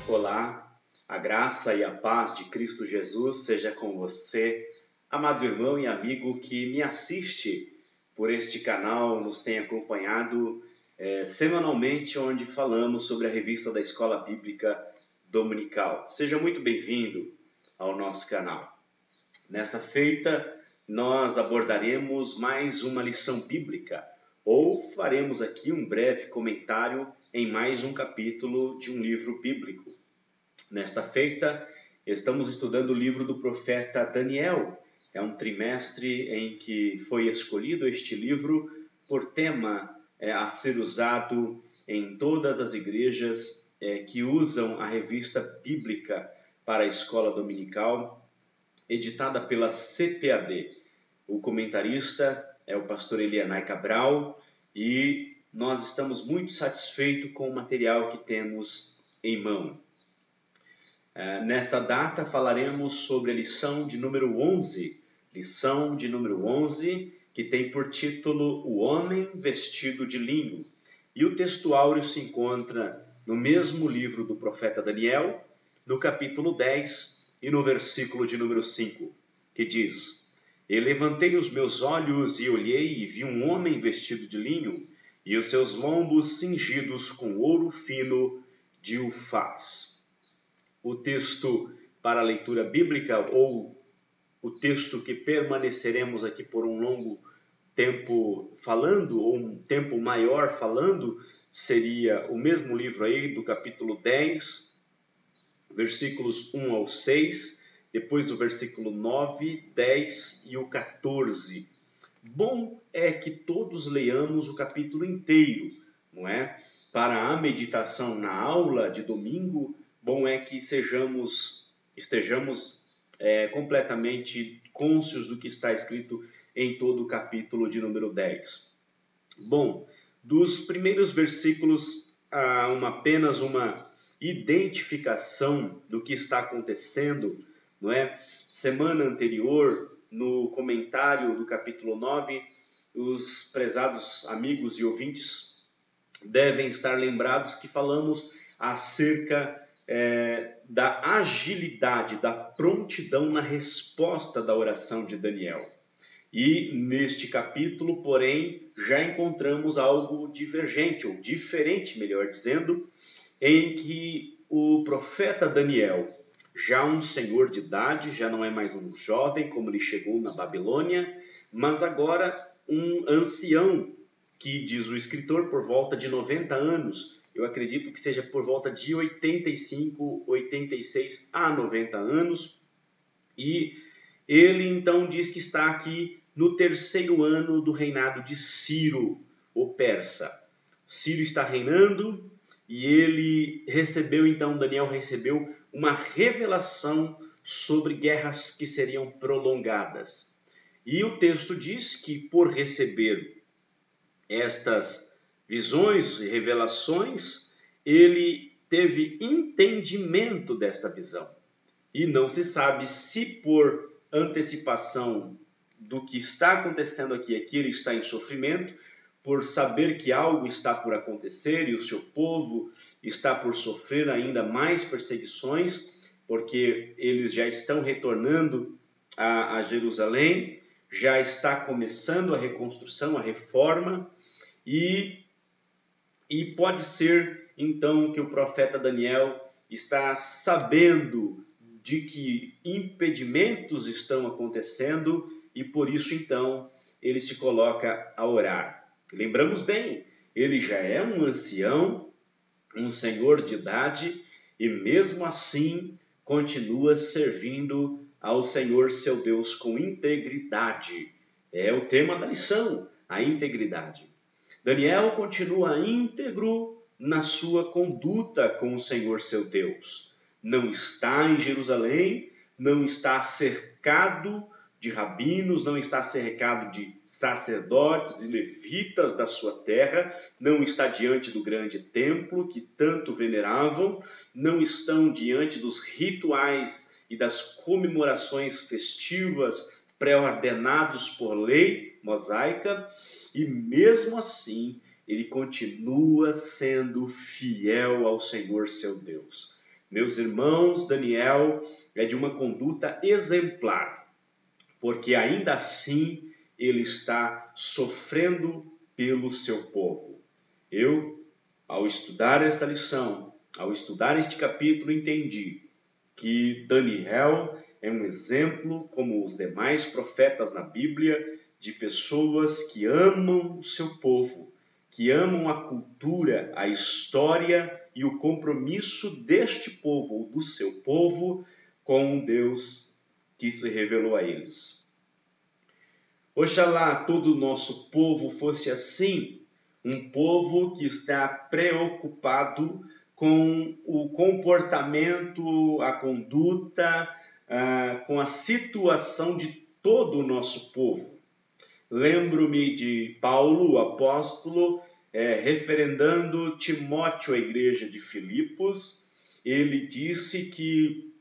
Olá, a graça e a paz de Cristo Jesus seja com você, amado irmão e amigo que me assiste por este canal, nos tem acompanhado semanalmente, onde falamos sobre a revista da Escola Bíblica Dominical. Seja muito bem-vindo ao nosso canal. Nesta feita, nós abordaremos mais uma lição bíblica, ou faremos aqui um breve comentário em mais um capítulo de um livro bíblico. Nesta feita, estamos estudando o livro do profeta Daniel. É um trimestre em que foi escolhido este livro por tema a ser usado em todas as igrejas que usam a revista bíblica para a escola dominical, editada pela CPAD. O comentarista é o pastor Elianai Cabral e nós estamos muito satisfeitos com o material que temos em mão. Nesta data falaremos sobre a lição de número 11, que tem por título O Homem Vestido de Linho. E o texto áureo se encontra no mesmo livro do profeta Daniel, no capítulo 10 e no versículo de número 5, que diz: E levantei os meus olhos e olhei e vi um homem vestido de linho e os seus lombos cingidos com ouro fino de Ufaz. O texto para a leitura bíblica, ou o texto que permaneceremos aqui por um longo tempo falando, ou um tempo maior falando, seria o mesmo livro aí do capítulo 10, versículos 1 ao 6, depois o versículo 9, 10 e o 14. Bom é que todos leiamos o capítulo inteiro, não é? Para a meditação na aula de domingo, bom é que estejamos completamente cônscios do que está escrito em todo o capítulo de número 10. Bom, dos primeiros versículos há apenas uma identificação do que está acontecendo, não é? Semana anterior, no comentário do capítulo 9, os prezados amigos e ouvintes devem estar lembrados que falamos acerca da agilidade, da prontidão na resposta da oração de Daniel. E neste capítulo, porém, já encontramos algo divergente, ou diferente, melhor dizendo, em que o profeta Daniel, já um senhor de idade, já não é mais um jovem como ele chegou na Babilônia, mas agora um ancião, que diz o escritor, por volta de 90 anos, eu acredito que seja por volta de 85, 86 a 90 anos, e ele então diz que está aqui no terceiro ano do reinado de Ciro, o persa. Ciro está reinando e Daniel recebeu uma revelação sobre guerras que seriam prolongadas. E o texto diz que por receber estas visões e revelações, ele teve entendimento desta visão. E não se sabe se por antecipação do que está acontecendo aqui ele está em sofrimento, por saber que algo está por acontecer e o seu povo está por sofrer ainda mais perseguições, porque eles já estão retornando a Jerusalém, já está começando a reconstrução, a reforma, e pode ser então que o profeta Daniel está sabendo de que impedimentos estão acontecendo e por isso então ele se coloca a orar. Lembramos bem, ele já é um ancião, um senhor de idade e mesmo assim continua servindo ao Senhor seu Deus com integridade. É o tema da lição, a integridade. Daniel continua íntegro na sua conduta com o Senhor seu Deus. Não está em Jerusalém, não está cercado de rabinos, não está cercado de sacerdotes e levitas da sua terra, não está diante do grande templo que tanto veneravam, não estão diante dos rituais e das comemorações festivas pré-ordenados por lei mosaica, e mesmo assim ele continua sendo fiel ao Senhor seu Deus. Meus irmãos, Daniel é de uma conduta exemplar, porque ainda assim ele está sofrendo pelo seu povo. Eu, ao estudar esta lição, ao estudar este capítulo, entendi que Daniel é um exemplo, como os demais profetas na Bíblia, de pessoas que amam o seu povo, que amam a cultura, a história e o compromisso deste povo, ou do seu povo, com o Deus que se revelou a eles. Oxalá todo o nosso povo fosse assim, um povo que está preocupado com o comportamento, a conduta, com a situação de todo o nosso povo. Lembro-me de Paulo, o apóstolo, referendando Timóteo à igreja de Filipos. Ele disse que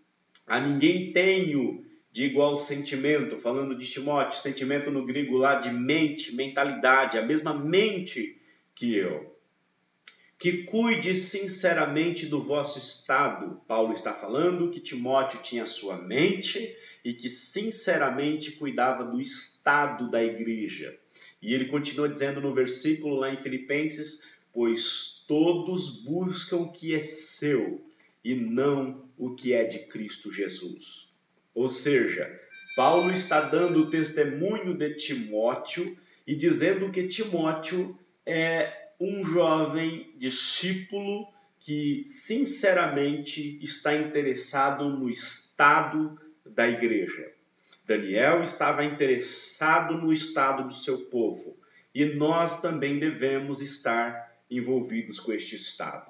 a ninguém tenho de igual sentimento, falando de Timóteo, sentimento no grego lá de mente, mentalidade, a mesma mente que eu. Que cuide sinceramente do vosso estado. Paulo está falando que Timóteo tinha sua mente e que sinceramente cuidava do estado da igreja. E ele continua dizendo no versículo lá em Filipenses, pois todos buscam o que é seu e não o que é de Cristo Jesus. Ou seja, Paulo está dando o testemunho de Timóteo e dizendo que Timóteo é um jovem discípulo que sinceramente está interessado no estado da igreja. Daniel estava interessado no estado do seu povo e nós também devemos estar envolvidos com este estado.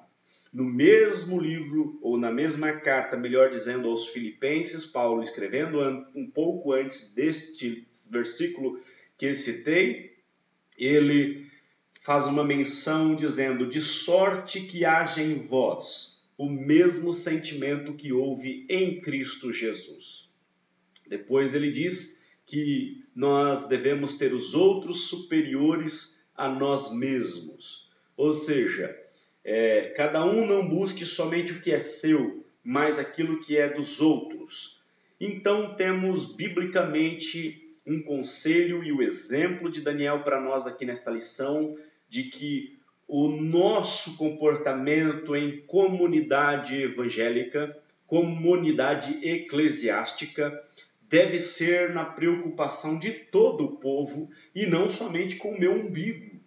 No mesmo livro, ou na mesma carta, melhor dizendo, aos Filipenses, Paulo escrevendo um pouco antes deste versículo que citei, ele faz uma menção dizendo, de sorte que haja em vós o mesmo sentimento que houve em Cristo Jesus. Depois ele diz que nós devemos ter os outros superiores a nós mesmos. Ou seja, cada um não busque somente o que é seu, mas aquilo que é dos outros. Então temos biblicamente um conselho e o exemplo de Daniel para nós aqui nesta lição, de que o nosso comportamento em comunidade evangélica, comunidade eclesiástica, deve ser na preocupação de todo o povo e não somente com o meu umbigo.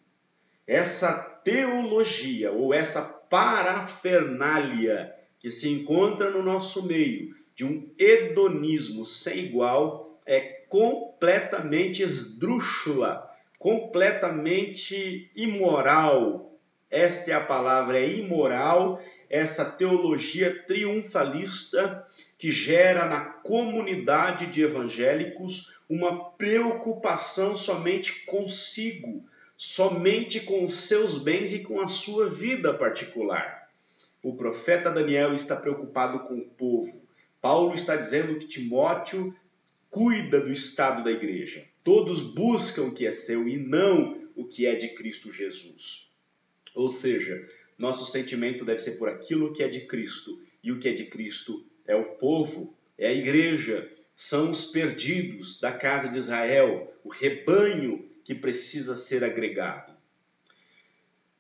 Essa teologia ou essa parafernália que se encontra no nosso meio de um hedonismo sem igual é completamente esdrúxula, completamente imoral. Esta é a palavra, é imoral, essa teologia triunfalista que gera na comunidade de evangélicos uma preocupação somente consigo, somente com os seus bens e com a sua vida particular. O profeta Daniel está preocupado com o povo. Paulo está dizendo que Timóteo cuida do estado da igreja. Todos buscam o que é seu e não o que é de Cristo Jesus. Ou seja, nosso sentimento deve ser por aquilo que é de Cristo. E o que é de Cristo é o povo, é a igreja, são os perdidos da casa de Israel, o rebanho que precisa ser agregado.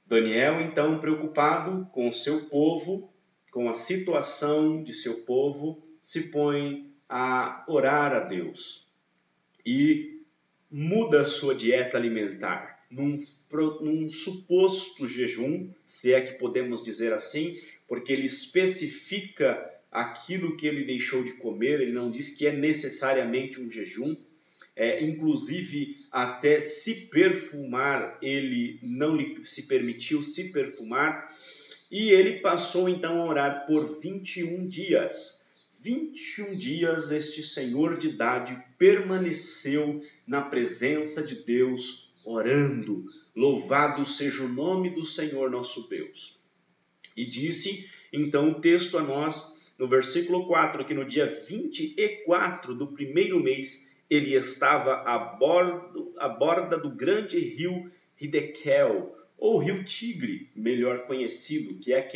Daniel, então, preocupado com o seu povo, com a situação de seu povo, se põe a orar a Deus e muda a sua dieta alimentar num suposto jejum, se é que podemos dizer assim, porque ele especifica aquilo que ele deixou de comer, ele não diz que é necessariamente um jejum, inclusive até se perfumar, ele não lhe se permitiu se perfumar, e ele passou então a orar por 21 dias. 21 dias este senhor de idade permaneceu na presença de Deus, orando. Louvado seja o nome do Senhor nosso Deus. E disse então o texto a nós, no versículo 4, que no dia 24 do primeiro mês, ele estava à borda do grande rio Hidekel, ou rio Tigre, melhor conhecido, que é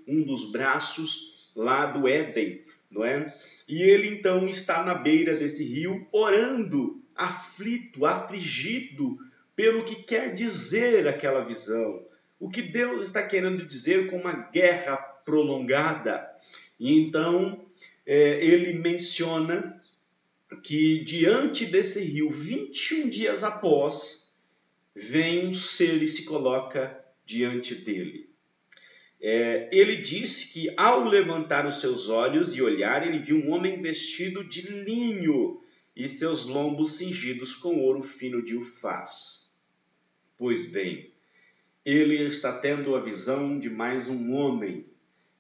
um dos braços lá do Éden, não é? E ele então está na beira desse rio, orando, aflito, afligido, pelo que quer dizer aquela visão. O que Deus está querendo dizer com uma guerra prolongada. E então ele menciona que diante desse rio, 21 dias após, vem um ser e se coloca diante dele. Ele disse que ao levantar os seus olhos e olhar, ele viu um homem vestido de linho e seus lombos cingidos com ouro fino de Ufaz. Pois bem, ele está tendo a visão de mais um homem,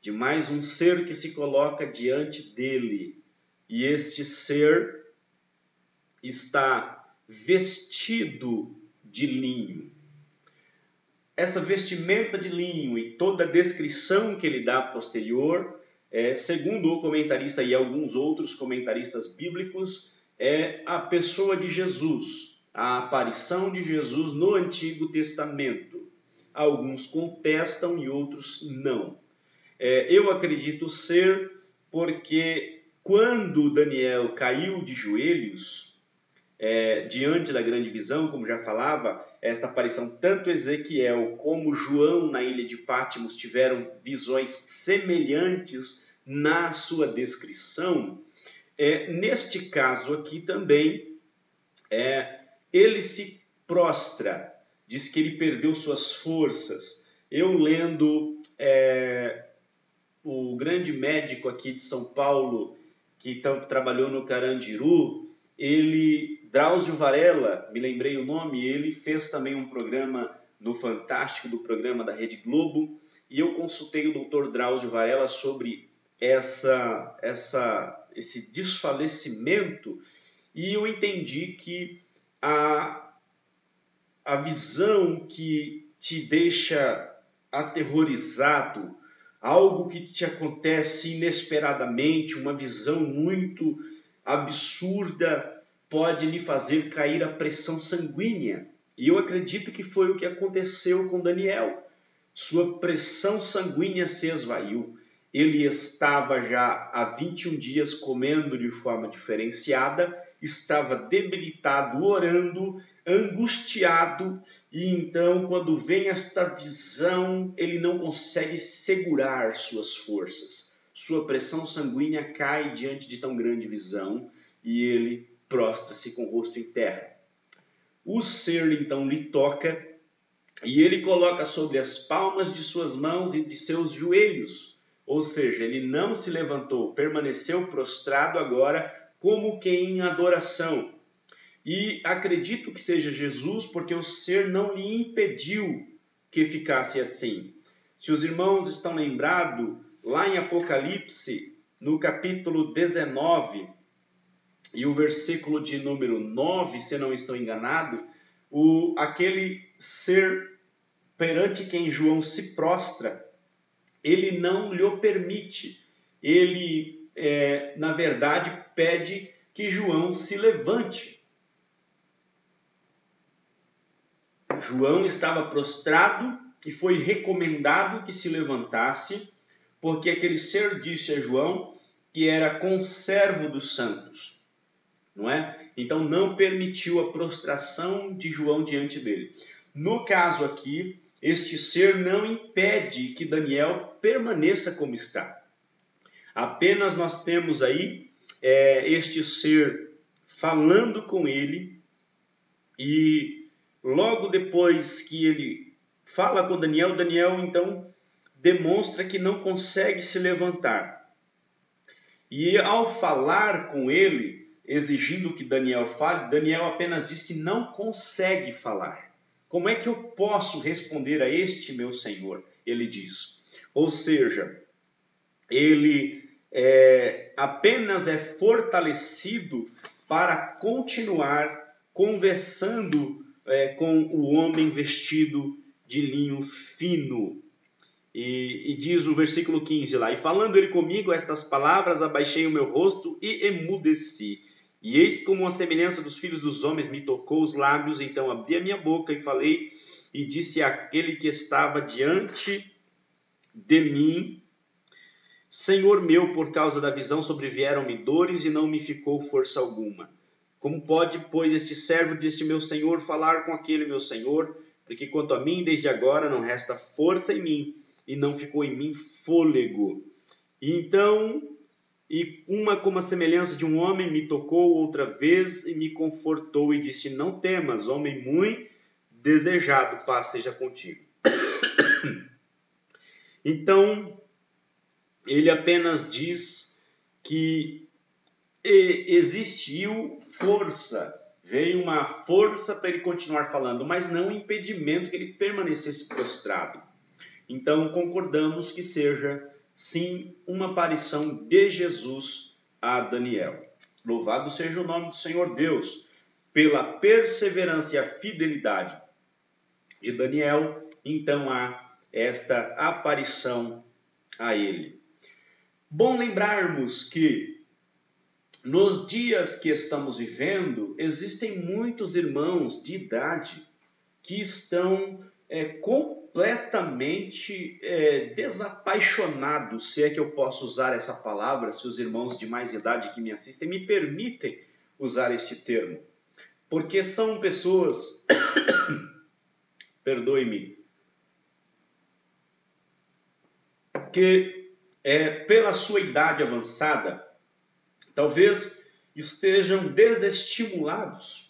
de mais um ser que se coloca diante dele. E este ser está vestido de linho. Essa vestimenta de linho e toda a descrição que ele dá posterior, segundo o comentarista e alguns outros comentaristas bíblicos, é a pessoa de Jesus, a aparição de Jesus no Antigo Testamento. Alguns contestam e outros não. Eu acredito ser porque quando Daniel caiu de joelhos, diante da grande visão, como já falava, esta aparição, tanto Ezequiel como João na ilha de Patmos tiveram visões semelhantes na sua descrição. Neste caso aqui também, ele se prostra, diz que ele perdeu suas forças. Eu lendo o grande médico aqui de São Paulo, que trabalhou no Carandiru, Drauzio Varela, me lembrei o nome, ele fez também um programa no Fantástico, do programa da Rede Globo, e eu consultei o Dr. Drauzio Varela sobre esse desfalecimento, e eu entendi que a visão que te deixa aterrorizado, algo que te acontece inesperadamente, uma visão muito absurda, pode lhe fazer cair a pressão sanguínea. E eu acredito que foi o que aconteceu com Daniel. Sua pressão sanguínea se esvaiu. Ele estava já há 21 dias comendo de forma diferenciada, estava debilitado, orando, angustiado, e então, quando vem esta visão, ele não consegue segurar suas forças. Sua pressão sanguínea cai diante de tão grande visão, e ele prostra-se com o rosto em terra. O ser então lhe toca, e ele coloca sobre as palmas de suas mãos e de seus joelhos, ou seja, ele não se levantou, permaneceu prostrado agora como quem em adoração. E acredito que seja Jesus, porque o ser não lhe impediu que ficasse assim. Se os irmãos estão lembrados, lá em Apocalipse, no capítulo 19, e o versículo de número 9, se não estou enganado, aquele ser perante quem João se prostra, ele não lhe permite. Ele, na verdade, pede que João se levante. João estava prostrado e foi recomendado que se levantasse, porque aquele ser disse a João que era conservo dos santos, não é? Então não permitiu a prostração de João diante dele. No caso aqui, este ser não impede que Daniel permaneça como está. Apenas nós temos aí este ser falando com ele, e logo depois que ele fala com Daniel, Daniel então demonstra que não consegue se levantar. E ao falar com ele, exigindo que Daniel fale, Daniel apenas diz que não consegue falar. Como é que eu posso responder a este meu Senhor? Ele diz. Ou seja, ele apenas é fortalecido para continuar conversando com o homem vestido de linho fino. E diz o versículo 15 lá: e falando ele comigo estas palavras, abaixei o meu rosto e emudeci. E eis como a semelhança dos filhos dos homens me tocou os lábios, então abri a minha boca e falei, e disse àquele que estava diante de mim, Senhor meu, por causa da visão sobrevieram-me dores e não me ficou força alguma. Como pode, pois, este servo deste meu senhor falar com aquele meu senhor? Porque quanto a mim, desde agora não resta força em mim, e não ficou em mim fôlego. E uma como a semelhança de um homem me tocou outra vez e me confortou e disse, não temas, homem muito desejado, paz seja contigo. Então, ele apenas diz que existiu força, veio uma força para ele continuar falando, mas não um impedimento que ele permanecesse prostrado. Então, concordamos que seja, sim, uma aparição de Jesus a Daniel. Louvado seja o nome do Senhor Deus, pela perseverança e a fidelidade de Daniel, então há esta aparição a ele. Bom lembrarmos que nos dias que estamos vivendo, existem muitos irmãos de idade que estão completamente desapaixonados, se é que eu posso usar essa palavra, se os irmãos de mais idade que me assistem me permitem usar este termo. Porque são pessoas, perdoe-me, que pela sua idade avançada, talvez estejam desestimulados.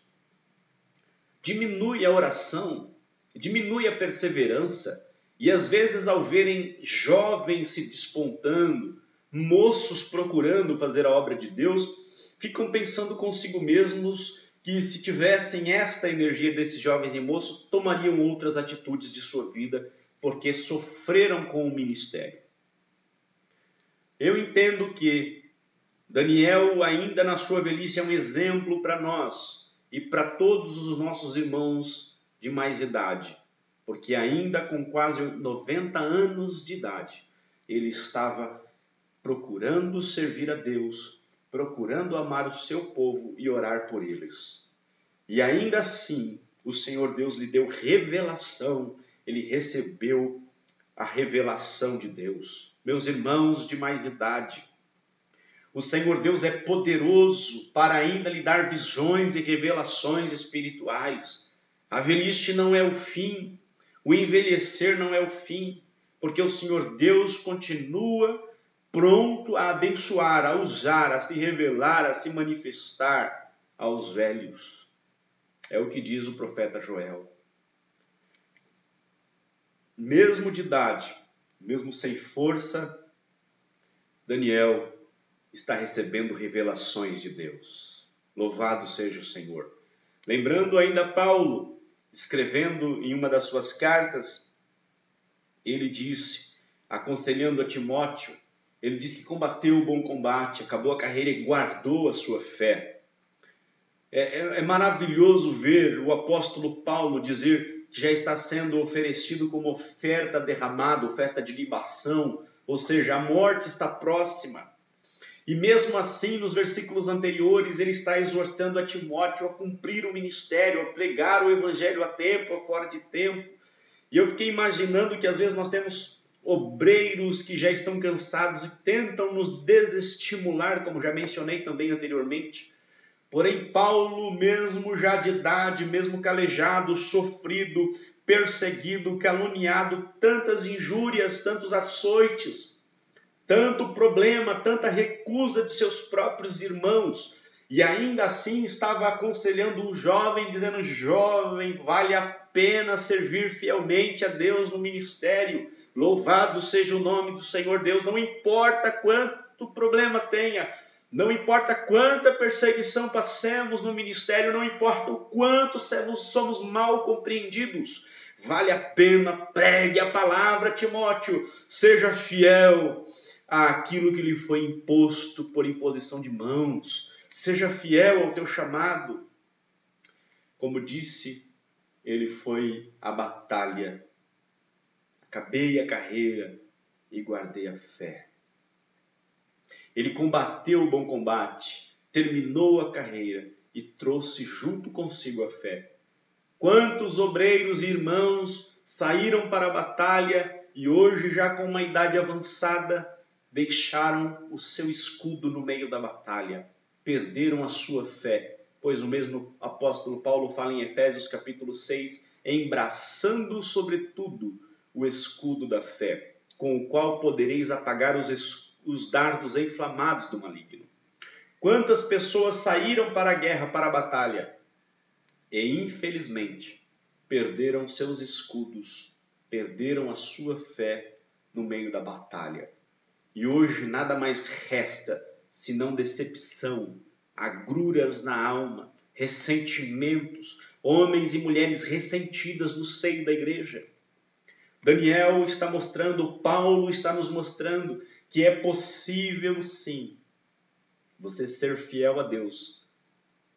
Diminui a oração, diminui a perseverança, e às vezes ao verem jovens se despontando, moços procurando fazer a obra de Deus, ficam pensando consigo mesmos que se tivessem esta energia desses jovens e moços, tomariam outras atitudes de sua vida, porque sofreram com o ministério. Eu entendo que Daniel, ainda na sua velhice, é um exemplo para nós e para todos os nossos irmãos de mais idade, porque ainda com quase 90 anos de idade, ele estava procurando servir a Deus, procurando amar o seu povo e orar por eles. E ainda assim, o Senhor Deus lhe deu revelação, ele recebeu a revelação de Deus. Meus irmãos de mais idade, o Senhor Deus é poderoso para ainda lhe dar visões e revelações espirituais. A velhice não é o fim, o envelhecer não é o fim, porque o Senhor Deus continua pronto a abençoar, a usar, a se revelar, a se manifestar aos velhos. É o que diz o profeta Joel. Mesmo de idade, mesmo sem força, Daniel está recebendo revelações de Deus. Louvado seja o Senhor. Lembrando ainda Paulo, escrevendo em uma das suas cartas, ele disse, aconselhando a Timóteo, ele disse que combateu o bom combate, acabou a carreira e guardou a sua fé. É maravilhoso ver o apóstolo Paulo dizer que já está sendo oferecido como oferta derramada, oferta de libação, ou seja, a morte está próxima. E mesmo assim, nos versículos anteriores, ele está exortando a Timóteo a cumprir o ministério, a pregar o evangelho a tempo, a fora de tempo. E eu fiquei imaginando que às vezes nós temos obreiros que já estão cansados e tentam nos desestimular, como já mencionei também anteriormente. Porém, Paulo, mesmo já de idade, mesmo calejado, sofrido, perseguido, caluniado, tantas injúrias, tantos açoites, tanto problema, tanta recusa de seus próprios irmãos, e ainda assim estava aconselhando um jovem, dizendo, jovem, vale a pena servir fielmente a Deus no ministério, louvado seja o nome do Senhor Deus, não importa quanto problema tenha, não importa quanta perseguição passemos no ministério, não importa o quanto somos mal compreendidos, vale a pena, pregue a palavra, Timóteo, seja fiel àquilo que lhe foi imposto por imposição de mãos, seja fiel ao teu chamado. Como disse, ele foi à batalha, acabei a carreira e guardei a fé. Ele combateu o bom combate, terminou a carreira e trouxe junto consigo a fé. Quantos obreiros e irmãos saíram para a batalha e hoje já com uma idade avançada, deixaram o seu escudo no meio da batalha, perderam a sua fé, pois o mesmo apóstolo Paulo fala em Efésios capítulo 6, embraçando sobretudo o escudo da fé, com o qual podereis apagar os dardos inflamados do maligno. Quantas pessoas saíram para a guerra, para a batalha, e infelizmente perderam seus escudos, perderam a sua fé no meio da batalha. E hoje nada mais resta senão decepção, agruras na alma, ressentimentos, homens e mulheres ressentidas no seio da igreja. Daniel está mostrando, Paulo está nos mostrando que é possível sim você ser fiel a Deus,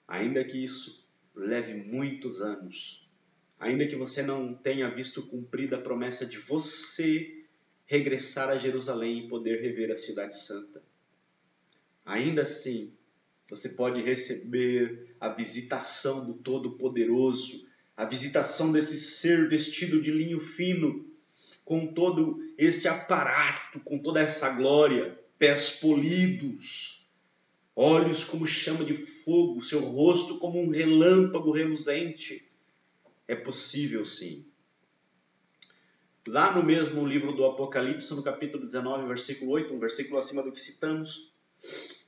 ainda que isso leve muitos anos, ainda que você não tenha visto cumprida a promessa de você regressar a Jerusalém e poder rever a cidade santa. Ainda assim, você pode receber a visitação do Todo-Poderoso, a visitação desse ser vestido de linho fino, com todo esse aparato, com toda essa glória, pés polidos, olhos como chama de fogo, seu rosto como um relâmpago reluzente. É possível sim. Lá no mesmo livro do Apocalipse, no capítulo 19, versículo 8, um versículo acima do que citamos,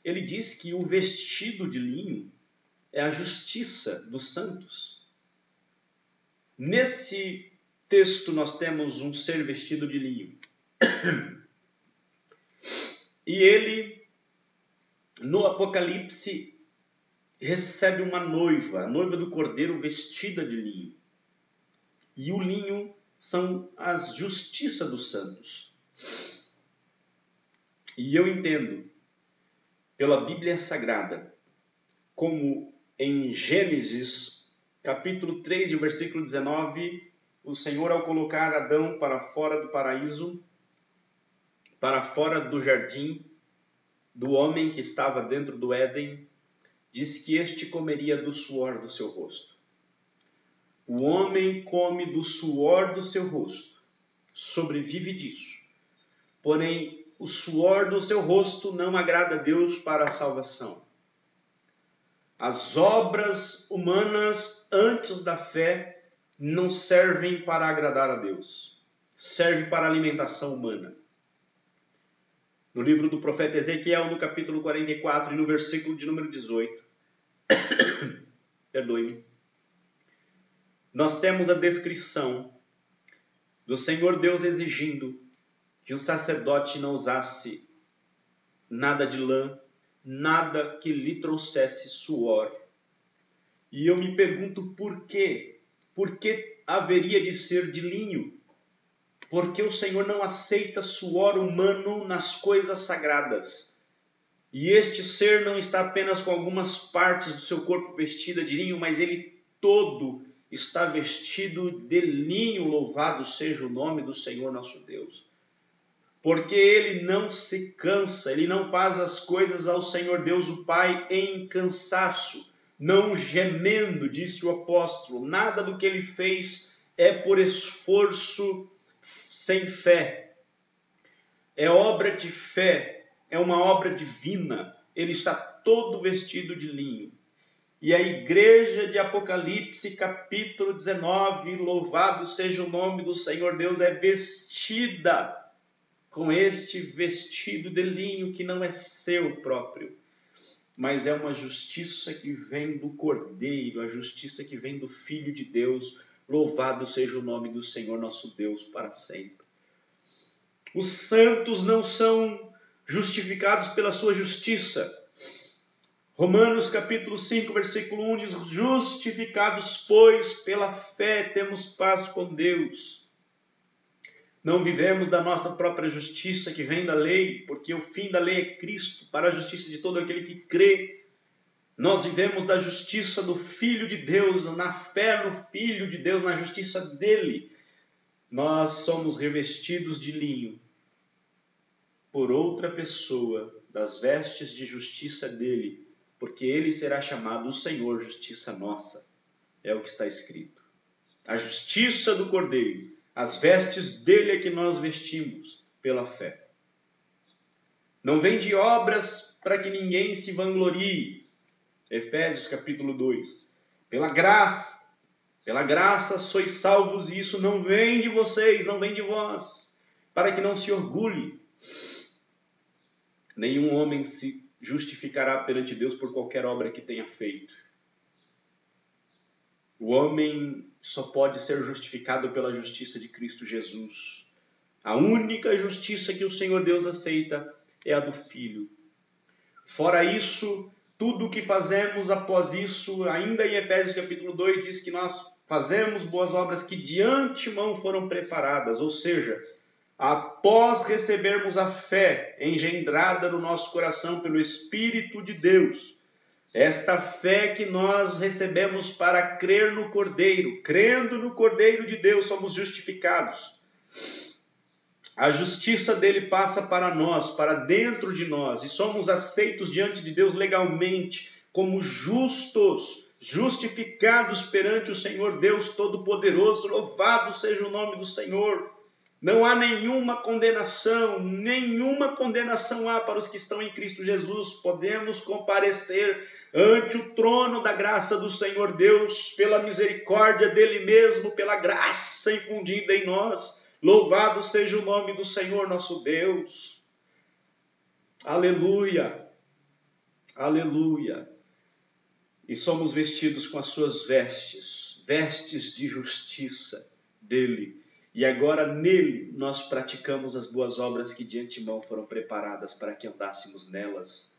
ele diz que o vestido de linho é a justiça dos santos. Nesse texto nós temos um ser vestido de linho. E ele, no Apocalipse, recebe uma noiva, a noiva do Cordeiro vestida de linho. E o linho são as justiças dos santos. E eu entendo, pela Bíblia Sagrada, como em Gênesis, capítulo 3, e versículo 19, o Senhor, ao colocar Adão para fora do paraíso, para fora do jardim, do homem que estava dentro do Éden, diz que este comeria do suor do seu rosto. O homem come do suor do seu rosto, sobrevive disso. Porém, o suor do seu rosto não agrada a Deus para a salvação. As obras humanas antes da fé não servem para agradar a Deus. Serve para alimentação humana. No livro do profeta Ezequiel, no capítulo 44 e no versículo de número 18, perdoe-me, nós temos a descrição do Senhor Deus exigindo que o sacerdote não usasse nada de lã, nada que lhe trouxesse suor. E eu me pergunto por quê? Por que haveria de ser de linho? Porque o Senhor não aceita suor humano nas coisas sagradas. E este ser não está apenas com algumas partes do seu corpo vestida de linho, mas ele todo está vestido de linho, louvado seja o nome do Senhor nosso Deus. Porque ele não se cansa, ele não faz as coisas ao Senhor Deus o Pai em cansaço, não gemendo, disse o apóstolo. Nada do que ele fez é por esforço sem fé. É obra de fé, é uma obra divina. Ele está todo vestido de linho. E a igreja de Apocalipse, capítulo 19, louvado seja o nome do Senhor Deus, é vestida com este vestido de linho que não é seu próprio, mas é uma justiça que vem do Cordeiro, a justiça que vem do Filho de Deus. Louvado seja o nome do Senhor nosso Deus para sempre. Os santos não são justificados pela sua justiça. Romanos capítulo 5, versículo 1 diz: justificados, pois, pela fé temos paz com Deus. Não vivemos da nossa própria justiça que vem da lei, porque o fim da lei é Cristo, para a justiça de todo aquele que crê. Nós vivemos da justiça do Filho de Deus, na fé no Filho de Deus, na justiça dele. Nós somos revestidos de linho por outra pessoa, das vestes de justiça dele, porque ele será chamado o Senhor, justiça nossa. É o que está escrito. A justiça do Cordeiro, as vestes dele é que nós vestimos pela fé. Não vem de obras para que ninguém se vanglorie. Efésios capítulo 2. Pela graça sois salvos, e isso não vem de vocês, não vem de vós, para que não se orgulhe. Nenhum homem se justificará perante Deus por qualquer obra que tenha feito. O homem só pode ser justificado pela justiça de Cristo Jesus. A única justiça que o Senhor Deus aceita é a do Filho. Fora isso, tudo o que fazemos após isso, ainda em Efésios capítulo 2, diz que nós fazemos boas obras que de antemão foram preparadas, ou seja, após recebermos a fé engendrada no nosso coração pelo Espírito de Deus, esta fé que nós recebemos para crer no Cordeiro, crendo no Cordeiro de Deus, somos justificados. A justiça dele passa para nós, para dentro de nós, e somos aceitos diante de Deus legalmente, como justos, justificados perante o Senhor Deus Todo-Poderoso. Louvado seja o nome do Senhor. Não há nenhuma condenação há para os que estão em Cristo Jesus. Podemos comparecer ante o trono da graça do Senhor Deus, pela misericórdia dele mesmo, pela graça infundida em nós. Louvado seja o nome do Senhor nosso Deus. Aleluia, aleluia. E somos vestidos com as suas vestes, vestes de justiça dele. E agora nele nós praticamos as boas obras que de antemão foram preparadas para que andássemos nelas.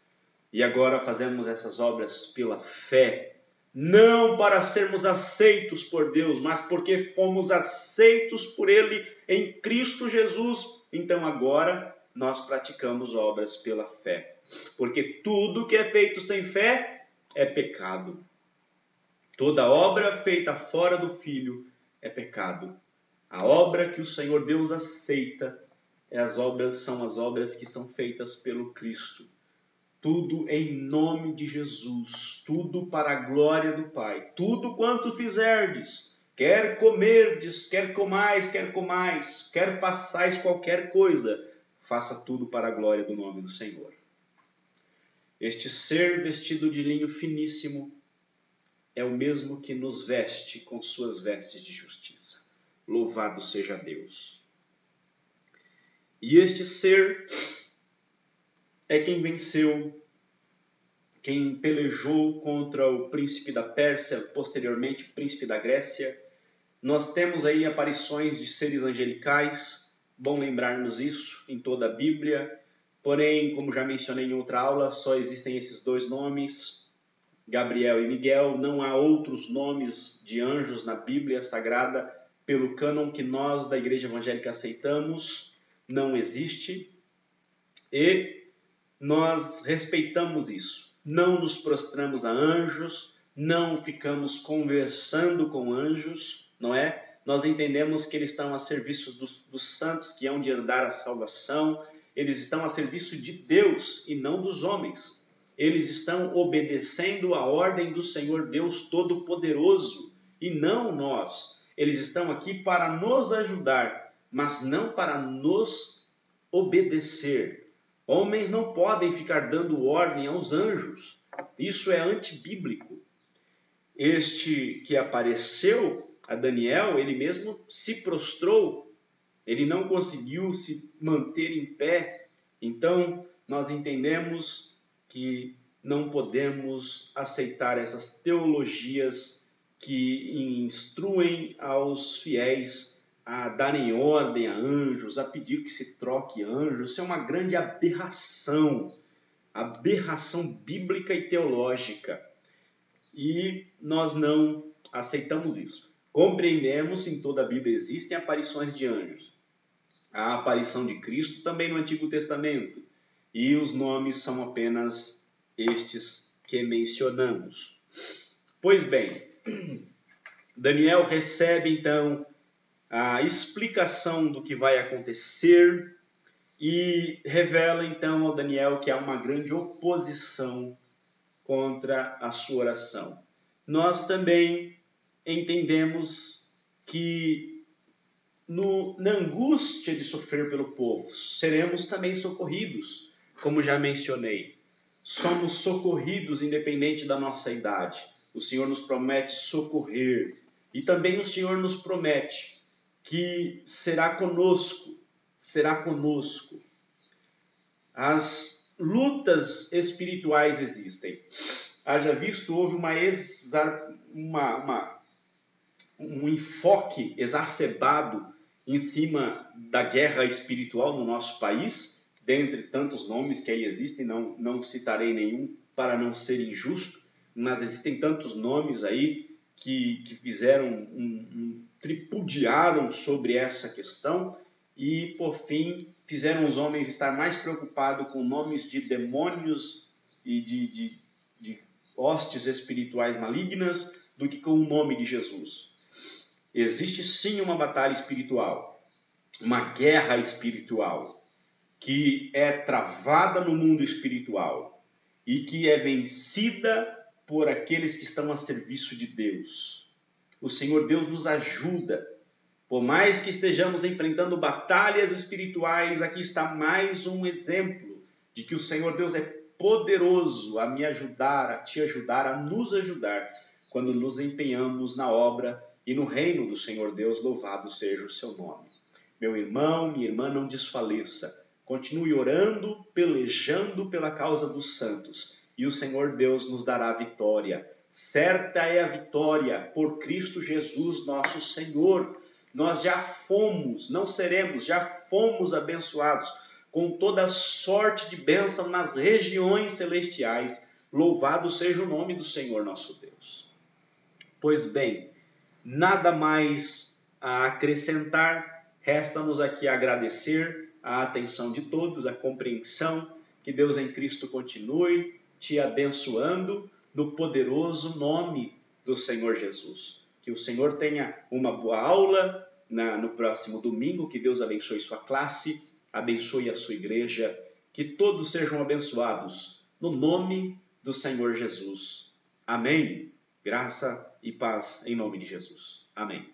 E agora fazemos essas obras pela fé, não para sermos aceitos por Deus, mas porque fomos aceitos por Ele em Cristo Jesus. Então agora nós praticamos obras pela fé. Porque tudo que é feito sem fé é pecado. Toda obra feita fora do Filho é pecado. A obra que o Senhor Deus aceita são as obras que são feitas pelo Cristo. Tudo em nome de Jesus, tudo para a glória do Pai. Tudo quanto fizerdes, quer comerdes, quer comais, quer façais qualquer coisa, faça tudo para a glória do nome do Senhor. Este ser vestido de linho finíssimo é o mesmo que nos veste com suas vestes de justiça. Louvado seja Deus. E este ser é quem venceu, quem pelejou contra o príncipe da Pérsia, posteriormente o príncipe da Grécia. Nós temos aí aparições de seres angelicais, bom lembrarmos isso em toda a Bíblia. Porém, como já mencionei em outra aula, só existem esses dois nomes, Gabriel e Miguel. Não há outros nomes de anjos na Bíblia Sagrada, pelo cânon que nós da Igreja Evangélica aceitamos, não existe. E nós respeitamos isso. Não nos prostramos a anjos, não ficamos conversando com anjos, não é? Nós entendemos que eles estão a serviço dos santos que hão de herdar a salvação. Eles estão a serviço de Deus e não dos homens. Eles estão obedecendo a ordem do Senhor Deus Todo-Poderoso e não nós. Eles estão aqui para nos ajudar, mas não para nos obedecer. Homens não podem ficar dando ordem aos anjos. Isso é antibíblico. Este que apareceu a Daniel, ele mesmo se prostrou. Ele não conseguiu se manter em pé. Então, nós entendemos que não podemos aceitar essas teologias que instruem aos fiéis a darem ordem a anjos, a pedir que se troque anjos. Isso é uma grande aberração bíblica e teológica. E nós não aceitamos isso. Compreendemos, em toda a Bíblia existem aparições de anjos. A aparição de Cristo também no Antigo Testamento. E os nomes são apenas estes que mencionamos. Pois bem, Daniel recebe então a explicação do que vai acontecer e revela então ao Daniel que há uma grande oposição contra a sua oração. Nós também entendemos que na angústia de sofrer pelo povo, seremos também socorridos. como já mencionei, somos socorridos independente da nossa idade. O Senhor nos promete socorrer. E também o Senhor nos promete que será conosco. As lutas espirituais existem. Haja visto, houve um enfoque exacerbado em cima da guerra espiritual no nosso país, dentre tantos nomes que aí existem, não citarei nenhum para não ser injusto, mas existem tantos nomes aí que fizeram, tripudiaram sobre essa questão e, por fim, fizeram os homens estar mais preocupados com nomes de demônios e de hostes espirituais malignas do que com o nome de Jesus. Existe sim uma batalha espiritual, uma guerra espiritual, que é travada no mundo espiritual e que é vencida por aqueles que estão a serviço de Deus. O Senhor Deus nos ajuda. Por mais que estejamos enfrentando batalhas espirituais, aqui está mais um exemplo de que o Senhor Deus é poderoso a me ajudar, a te ajudar, a nos ajudar, quando nos empenhamos na obra e no reino do Senhor Deus, louvado seja o seu nome. Meu irmão, minha irmã, não desfaleça. Continue orando, pelejando pela causa dos santos, e o Senhor Deus nos dará vitória. Certa é a vitória por Cristo Jesus, nosso Senhor. Nós já fomos, não seremos, já fomos abençoados com toda sorte de bênção nas regiões celestiais. Louvado seja o nome do Senhor nosso Deus. Pois bem, nada mais a acrescentar, resta-nos aqui agradecer a atenção de todos, a compreensão, que Deus em Cristo continue te abençoando no poderoso nome do Senhor Jesus. Que o Senhor tenha uma boa aula no próximo domingo, que Deus abençoe sua classe, abençoe a sua igreja, que todos sejam abençoados no nome do Senhor Jesus. Amém. Graça e paz em nome de Jesus. Amém.